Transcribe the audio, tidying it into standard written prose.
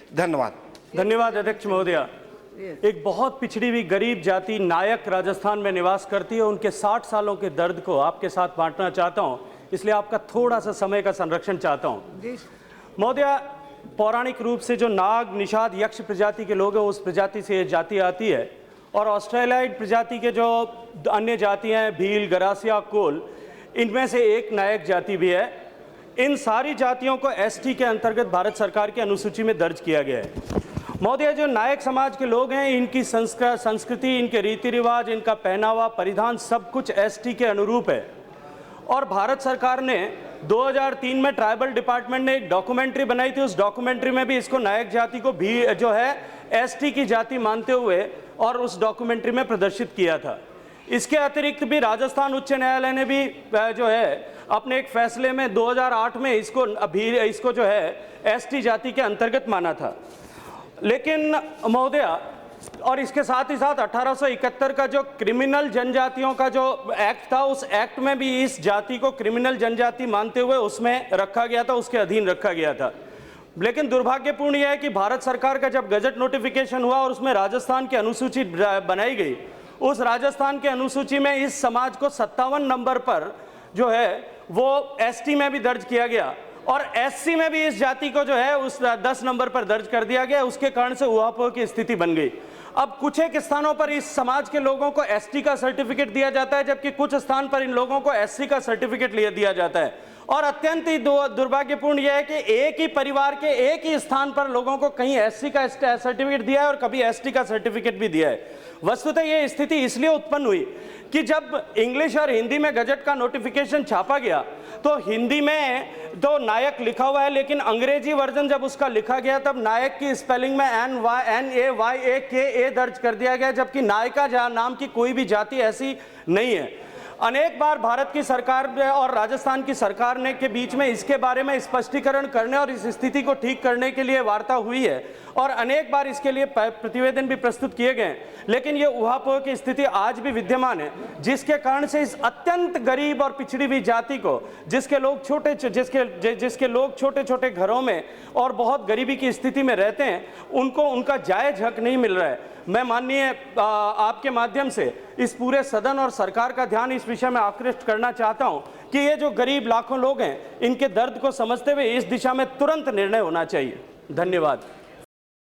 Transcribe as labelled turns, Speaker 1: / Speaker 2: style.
Speaker 1: धन्यवाद।
Speaker 2: धन्यवाद अध्यक्ष महोदय। एक बहुत पिछड़ी हुई गरीब जाति नायक राजस्थान में निवास करती है, उनके 60 सालों के दर्द को आपके साथ बांटना चाहता हूं, इसलिए आपका थोड़ा सा समय का संरक्षण चाहता हूं। महोदय, पौराणिक रूप से जो नाग, निषाद, यक्ष प्रजाति के लोग हैं उस प्रजाति से ये जाति आती है, और ऑस्ट्रेलियाइड प्रजाति के जो अन्य जातियां हैं, भील, गरासिया, कोल, इनमें से एक नायक जाति भी है। इन सारी जातियों को एसटी के अंतर्गत भारत सरकार की अनुसूची में दर्ज किया गया है। महोदय, जो नायक समाज के लोग हैं, इनकी संस्कृति, इनके रीति रिवाज, इनका पहनावा, परिधान, सब कुछ एसटी के अनुरूप है। और भारत सरकार ने 2003 में ट्राइबल डिपार्टमेंट ने एक डॉक्यूमेंट्री बनाई थी। उस डॉक्यूमेंट्री में भी इसको नायक जाति को भी जो है एसटी की जाति मानते हुए और उस डॉक्यूमेंट्री में प्रदर्शित किया था। इसके अतिरिक्त भी राजस्थान उच्च न्यायालय ने भी जो है अपने एक फैसले में 2008 में इसको जो है एसटी जाति के अंतर्गत माना था। लेकिन महोदय, और इसके साथ ही साथ 1871 का जो क्रिमिनल जनजातियों का जो एक्ट था, उस एक्ट में भी इस जाति को क्रिमिनल जनजाति मानते हुए उसमें रखा गया था, उसके अधीन रखा गया था। लेकिन दुर्भाग्यपूर्ण यह है कि भारत सरकार का जब गजट नोटिफिकेशन हुआ और उसमें राजस्थान की अनुसूची बनाई गई, उस राजस्थान की अनुसूची में इस समाज को 57 नंबर पर जो है वो एसटी में भी दर्ज किया गया, और एससी में भी इस जाति को जो है उस 10 नंबर पर दर्ज कर दिया गया। उसके कारण से उहापोह की स्थिति बन गई। अब कुछ एक स्थानों पर इस समाज के लोगों को एसटी का सर्टिफिकेट दिया जाता है, जबकि कुछ स्थान पर इन लोगों को एससी का सर्टिफिकेट दिया जाता है। और अत्यंत ही दुर्भाग्यपूर्ण यह है कि एक ही परिवार के एक ही स्थान पर लोगों को कहीं एससी का सर्टिफिकेट दिया है और कभी एसटी का सर्टिफिकेट भी दिया है। वस्तुतः यह स्थिति इसलिए उत्पन्न हुई कि जब इंग्लिश और हिंदी में गजट का नोटिफिकेशन छापा गया तो हिंदी में तो नायक लिखा हुआ है, लेकिन अंग्रेजी वर्जन जब उसका लिखा गया तब नायक की स्पेलिंग में NAYK दर्ज कर दिया गया, जबकि नायिका नाम की कोई भी जाति ऐसी नहीं है। अनेक बार भारत की सरकार और राजस्थान की सरकार ने के बीच में इसके बारे में स्पष्टीकरण करने और इस स्थिति को ठीक करने के लिए वार्ता हुई है, और अनेक बार इसके लिए प्रतिवेदन भी प्रस्तुत किए गए, लेकिन ये उहापोह की स्थिति आज भी विद्यमान है, जिसके कारण से इस अत्यंत गरीब और पिछड़ी हुई जाति को, जिसके लोग छोटे छोटे घरों में और बहुत गरीबी की स्थिति में रहते हैं, उनको उनका जायज हक नहीं मिल रहा है। मैं माननीय आपके माध्यम से इस पूरे सदन और सरकार का ध्यान इस विषय में आकृष्ट करना चाहता हूं कि ये जो गरीब लाखों लोग हैं, इनके दर्द को समझते हुए इस दिशा में तुरंत निर्णय होना चाहिए। धन्यवाद।